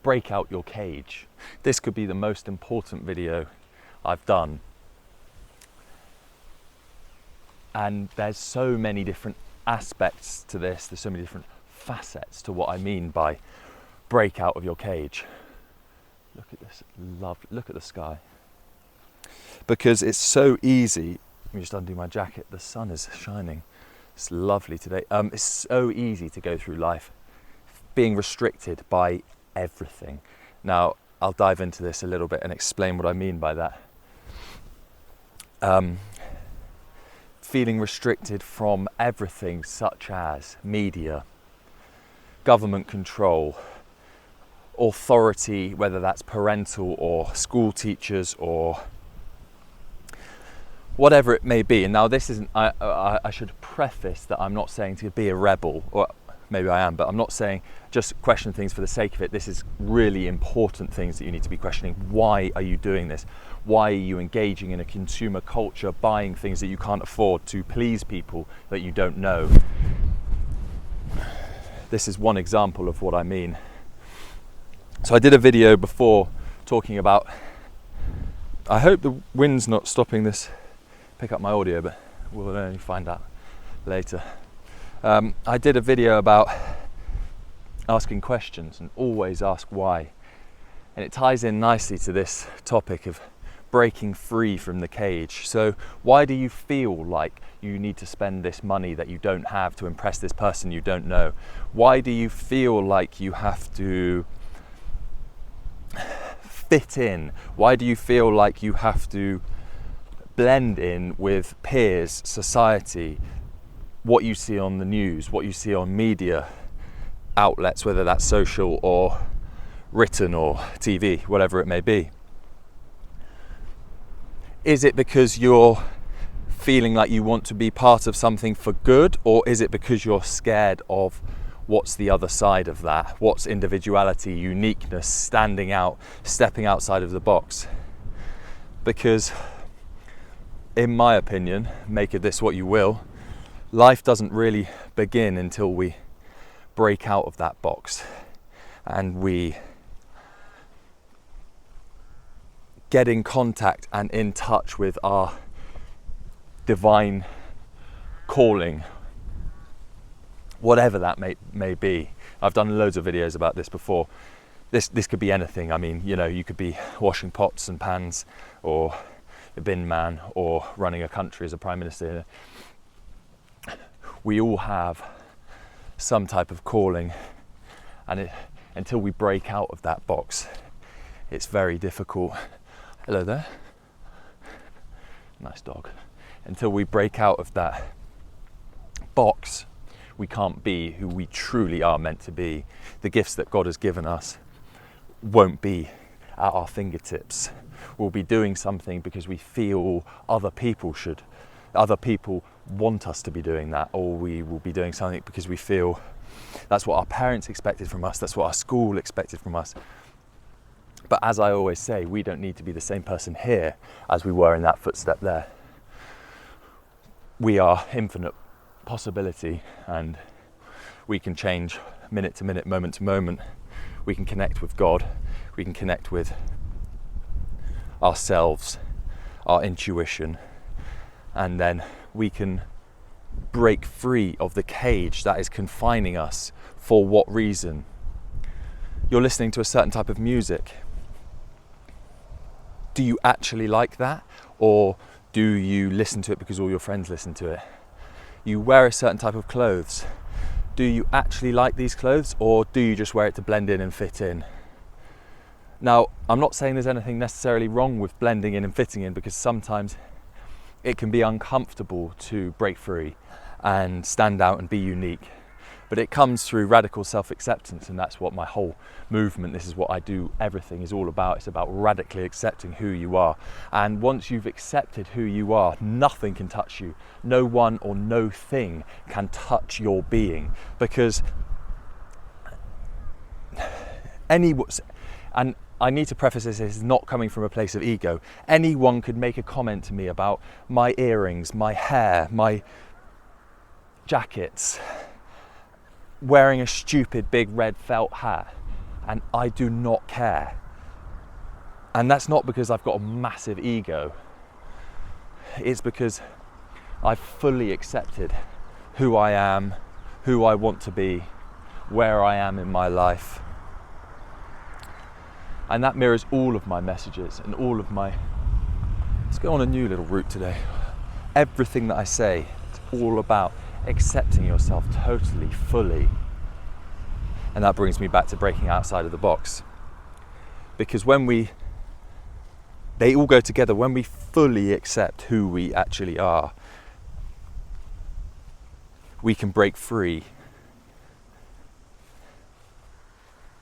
break out your cage. This could be the most important video I've done. And there's so many different aspects to this, there's so many different facets to what I mean by break out of your cage. Look at this, look at the sky. Because it's so easy, let me just undo my jacket, the sun is shining, it's lovely today. It's so easy to go through life being restricted by everything. Now, I'll dive into this a little bit and explain what I mean by that. Feeling restricted from everything such as media, government control, authority, whether that's parental or school teachers or whatever it may be. And now this isn't, I should preface that I'm not saying to be a rebel, or maybe I am, but I'm not saying just question things for the sake of it. This is really important things that you need to be questioning. Why are you doing this? Why are you engaging in a consumer culture, buying things that you can't afford to please people that you don't know? This is one example of what I mean. So I did a video before talking about, I hope the wind's not stopping this, pick up my audio, but we'll only find out later. I did a video about asking questions and always ask why. And it ties in nicely to this topic of breaking free from the cage. So why do you feel like you need to spend this money that you don't have to impress this person you don't know? Why do you feel like you have to fit in? Why do you feel like you have to blend in with peers, society, what you see on the news, what you see on media outlets, whether that's social or written or TV, whatever it may be? Is it because you're feeling like you want to be part of something for good, or is it because you're scared of what's the other side of that? What's individuality, uniqueness, standing out, stepping outside of the box? Because in my opinion, make of this what you will, life doesn't really begin until we break out of that box and we get in contact and in touch with our divine calling, whatever that may be. I've done loads of videos about this before. This could be anything. I mean, you know, you could be washing pots and pans, or a bin man, or running a country as a prime minister. We all have some type of calling, and until we break out of that box, it's very difficult. Hello there. Nice dog. Until we break out of that box, we can't be who we truly are meant to be. The gifts that God has given us won't be at our fingertips. We'll be doing something because we feel other people want us to be doing that, or we will be doing something because we feel that's what our parents expected from us, that's what our school expected from us. But as I always say, we don't need to be the same person here as we were in that footstep there. We are infinite possibility, and we can change minute to minute, moment to moment. We can connect with God, we can connect with ourselves, our intuition, and then we can break free of the cage that is confining us. For what reason? You're listening to a certain type of music. Do you actually like that? Or do you listen to it because all your friends listen to it? You wear a certain type of clothes. Do you actually like these clothes, or do you just wear it to blend in and fit in? Now, I'm not saying there's anything necessarily wrong with blending in and fitting in, because sometimes it can be uncomfortable to break free and stand out and be unique. But it comes through radical self-acceptance, and that's what my whole movement, this is what I do, everything is all about. It's about radically accepting who you are. And once you've accepted who you are, nothing can touch you. No one or no thing can touch your being, because and I need to preface this is not coming from a place of ego. Anyone could make a comment to me about my earrings, my hair, my jackets, wearing a stupid big red felt hat, and I do not care. And that's not because I've got a massive ego. It's because I've fully accepted who I am, who I want to be, where I am in my life. And that mirrors all of my messages and all of my... Let's go on a new little route today. Everything that I say, it's all about accepting yourself totally, fully. And that brings me back to breaking outside of the box. Because they all go together. When we fully accept who we actually are, we can break free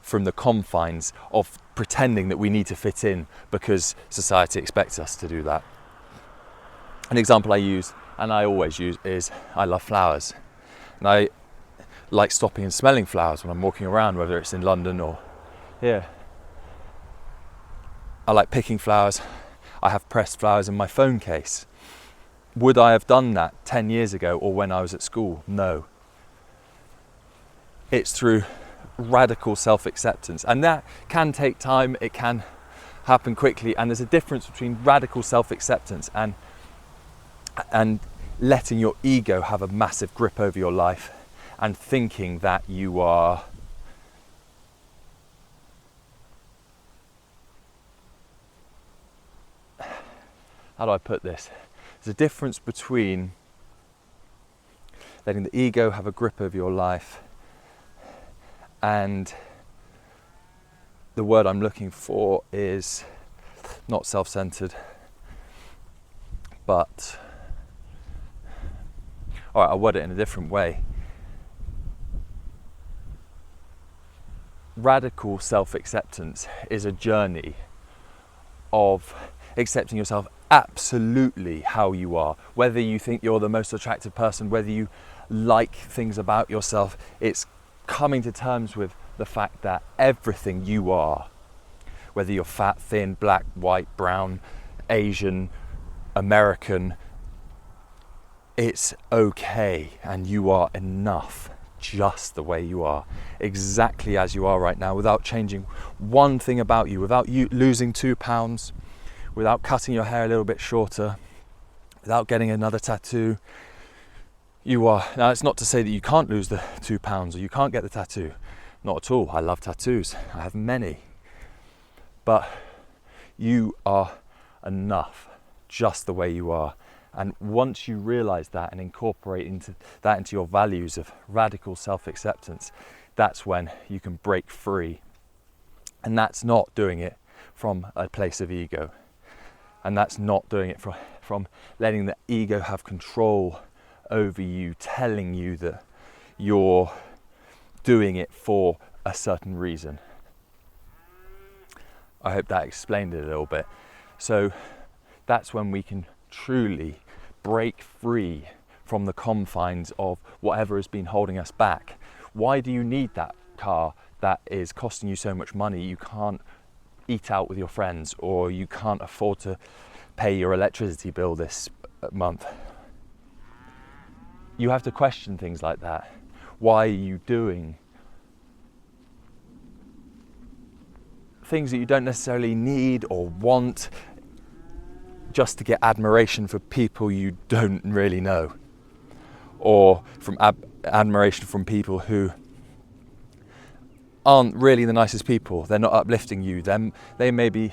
from the confines of pretending that we need to fit in because society expects us to do that. An example I use, and I always use, is I love flowers. And I like stopping and smelling flowers when I'm walking around, whether it's in London or here. I like picking flowers. I have pressed flowers in my phone case. Would I have done that 10 years ago or when I was at school? No. It's through radical self-acceptance, and that can take time, it can happen quickly, and there's a difference between radical self-acceptance and letting your ego have a massive grip over your life and thinking that you are how do I put this? There's a difference between letting the ego have a grip over your life and the word I'm looking for is not self-centered, but all right, I'll word it in a different way. Radical self-acceptance is a journey of accepting yourself absolutely how you are. Whether you think you're the most attractive person, whether you like things about yourself, it's coming to terms with the fact that everything you are, whether you're fat, thin, black, white, brown, Asian, American, it's okay and you are enough just the way you are, exactly as you are right now, without changing one thing about you, without you losing 2 pounds, without cutting your hair a little bit shorter, without getting another tattoo. You are. Now, it's not to say that you can't lose the 2 pounds or you can't get the tattoo. Not at all. I love tattoos. I have many. But you are enough just the way you are. And once you realize that and incorporate into your values of radical self-acceptance, that's when you can break free. And that's not doing it from a place of ego. And that's not doing it from letting the ego have control over you, telling you that you're doing it for a certain reason. I hope that explained it a little bit. So that's when we can truly break free from the confines of whatever has been holding us back. Why do you need that car that is costing you so much money? You can't eat out with your friends, or you can't afford to pay your electricity bill this month. You have to question things like that. Why are you doing things that you don't necessarily need or want just to get admiration for people you don't really know, or from admiration from people who aren't really the nicest people? They're not uplifting you. They may be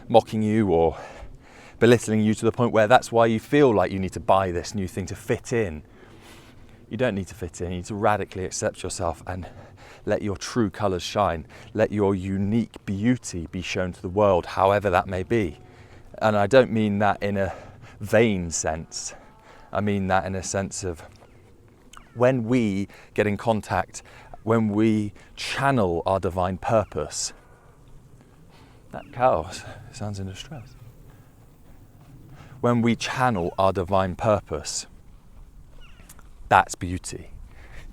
mocking you or belittling you to the point where that's why you feel like you need to buy this new thing to fit in. You don't need to fit in. You need to radically accept yourself and let your true colours shine. Let your unique beauty be shown to the world, however that may be. And I don't mean that in a vain sense. I mean that in a sense of when we get in contact, when we channel our divine purpose. That cow sounds in distress. When we channel our divine purpose, that's beauty.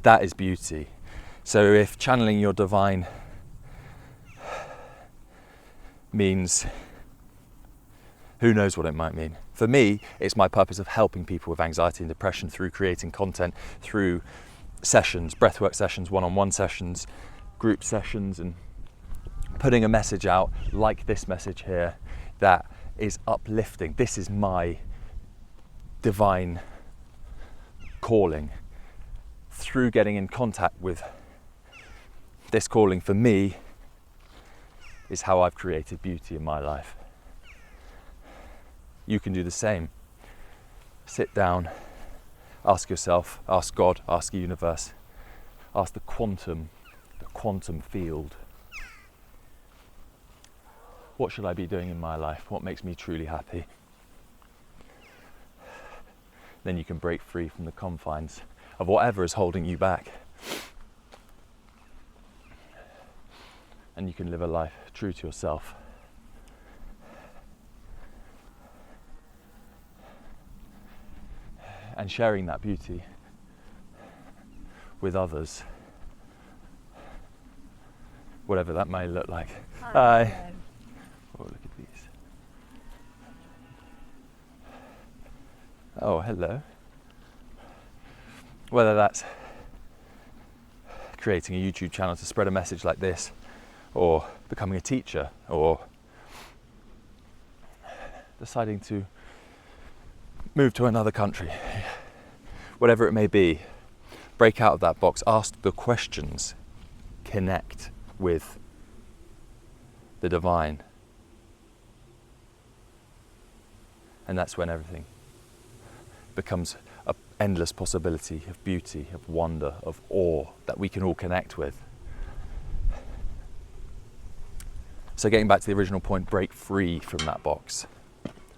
That is beauty. So if channeling your divine means, who knows what it might mean. For me, it's my purpose of helping people with anxiety and depression through creating content, through sessions, breathwork sessions, one-on-one sessions, group sessions, and putting a message out like this message here that is uplifting. This is my divine calling. Through getting in contact with this calling, for me, is how I've created beauty in my life. You can do the same. Sit down, ask yourself, ask God, ask the universe, ask the quantum field. What should I be doing in my life? What makes me truly happy? Then you can break free from the confines of whatever is holding you back. And you can live a life true to yourself. And sharing that beauty with others, whatever that may look like. Hi. Oh, look at these. Oh, hello. Whether that's creating a YouTube channel to spread a message like this, or becoming a teacher, or deciding to move to another country, whatever it may be, break out of that box, ask the questions, connect with the divine. And that's when everything becomes an endless possibility of beauty, of wonder, of awe that we can all connect with. So getting back to the original point, break free from that box.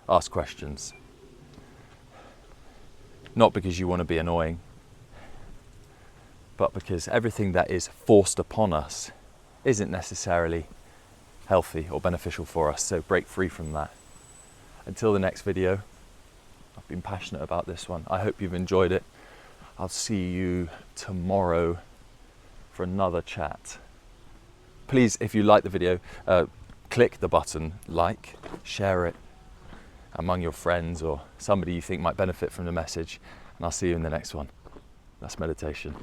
Ask questions. Not because you want to be annoying, but because everything that is forced upon us isn't necessarily healthy or beneficial for us. So break free from that. Until the next video, I've been passionate about this one. I hope you've enjoyed it. I'll see you tomorrow for another chat. Please, if you like the video, click the button like, share it among your friends or somebody you think might benefit from the message, and I'll see you in the next one. That's meditation.